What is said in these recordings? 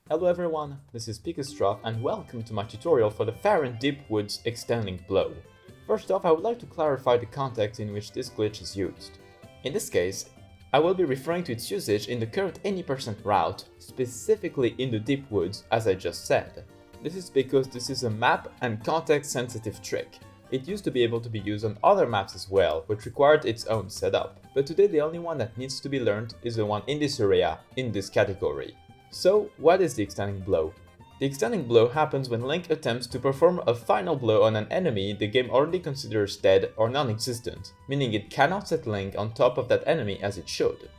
Hello everyone, this is Pikastraf and welcome to my tutorial for the Fair and Deep Woods Extending Blow. First off, I would like to clarify the context in which this glitch is used. In this case, I will be referring to its usage in the current 80% route, specifically in the Deep Woods, as I just said. This is because this is a map and context sensitive trick. It used to be able to be used on other maps as well, which required its own setup. But today the only one that needs to be learned is the one in this area, in this category. So, what is the extending blow? The extending blow happens when Link attempts to perform a final blow on an enemy the game already considers dead or non-existent, meaning it cannot set Link on top of that enemy as it should.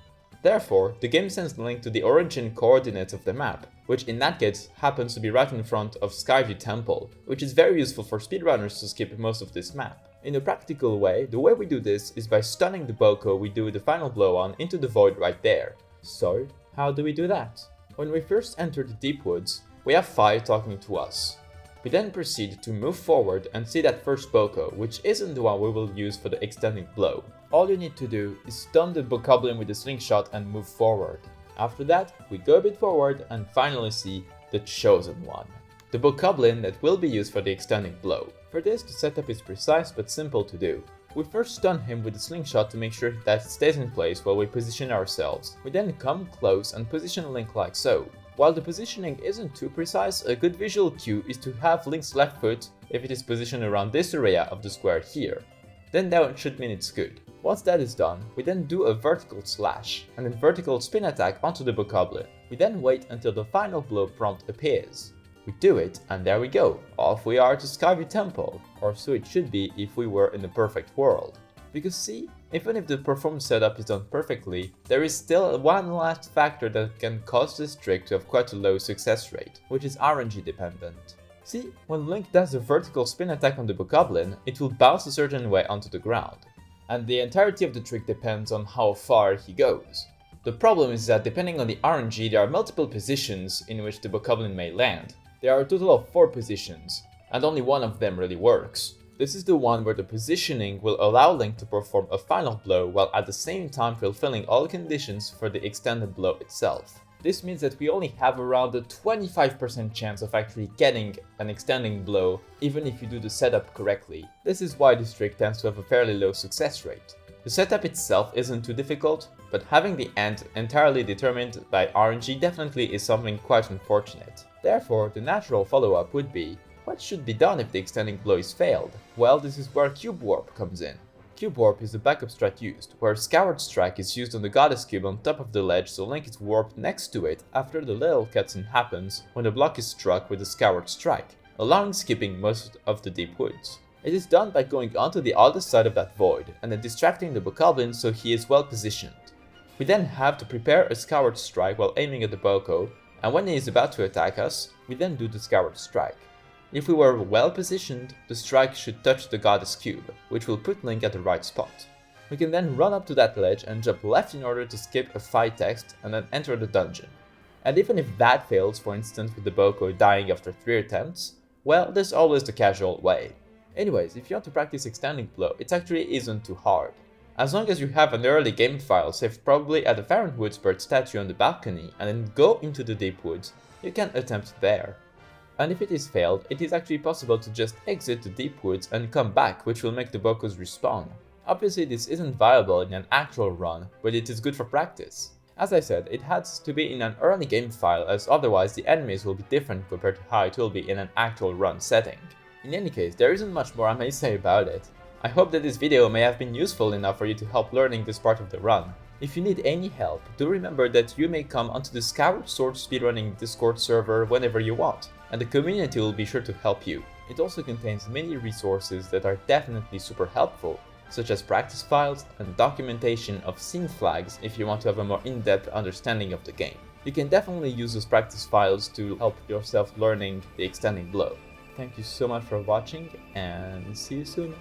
Therefore, the game sends Link to the origin coordinates of the map, which in that case happens to be right in front of Skyview Temple, which is very useful for speedrunners to skip most of this map. In a practical way, the way we do this is by stunning the Boko we do the final blow on into the void right there. So, how do we do that? When we first enter the Deep Woods, we have Fi talking to us. We then proceed to move forward and see that first Boko, which isn't the one we will use for the extending blow. All you need to do is stun the Bokoblin with a slingshot and move forward. After that, we go a bit forward and finally see the chosen one, the Bokoblin that will be used for the extending blow. For this, the setup is precise but simple to do. We first stun him with a slingshot to make sure that it stays in place while we position ourselves. We then come close and position Link like so. While the positioning isn't too precise, a good visual cue is to have Link's left foot if it is positioned around this area of the square here. Then that should mean it's good. Once that is done, we then do a vertical slash and a vertical spin attack onto the Bokoblin. We then wait until the final blow prompt appears. We do it, and there we go, off we are to Skyview Temple, or so it should be if we were in a perfect world. Because see, even if the performance setup is done perfectly, there is still one last factor that can cause this trick to have quite a low success rate, which is RNG dependent. See, when Link does a vertical spin attack on the Bokoblin, it will bounce a certain way onto the ground. And the entirety of the trick depends on how far he goes. The problem is that depending on the RNG, there are multiple positions in which the Bokoblin may land. There are a total of 4 positions, and only one of them really works. This is the one where the positioning will allow Link to perform a final blow while at the same time fulfilling all conditions for the extended blow itself. This means that we only have around a 25% chance of actually getting an extending blow, even if you do the setup correctly. This is why this trick tends to have a fairly low success rate. The setup itself isn't too difficult, but having the end entirely determined by RNG definitely is something quite unfortunate. Therefore, the natural follow-up would be, what should be done if the extending blow is failed? Well, this is where Cube Warp comes in. Cube Warp is the backup strat used, where Skyward Strike is used on the Goddess Cube on top of the ledge so Link is warped next to it after the little cutscene happens when the block is struck with the Skyward Strike, allowing skipping most of the Deep Woods. It is done by going onto the other side of that void and then distracting the Bokoblin so he is well positioned. We then have to prepare a Skyward Strike while aiming at the Boko, and when he is about to attack us, we then do the Skyward Strike. If we were well positioned, the strike should touch the Goddess Cube, which will put Link at the right spot. We can then run up to that ledge and jump left in order to skip a fight text and then enter the dungeon. And even if that fails, for instance with the Boko dying after 3 attempts, well, there's always the casual way. Anyways, if you want to practice extending blow, it actually isn't too hard. As long as you have an early game file saved probably at the Fair and Woods bird statue on the balcony and then go into the Deep Woods, you can attempt there. And if it is failed, it is actually possible to just exit the Deep Woods and come back, which will make the Bokos respawn. Obviously this isn't viable in an actual run, but it is good for practice. As I said, it has to be in an early game file as otherwise the enemies will be different compared to how it will be in an actual run setting. In any case, there isn't much more I may say about it. I hope that this video may have been useful enough for you to help learning this part of the run. If you need any help, do remember that you may come onto the Skyward Sword speedrunning Discord server whenever you want, and the community will be sure to help you. It also contains many resources that are definitely super helpful, such as practice files and documentation of scene flags if you want to have a more in-depth understanding of the game. You can definitely use those practice files to help yourself learning the extending blow. Thank you so much for watching and see you soon!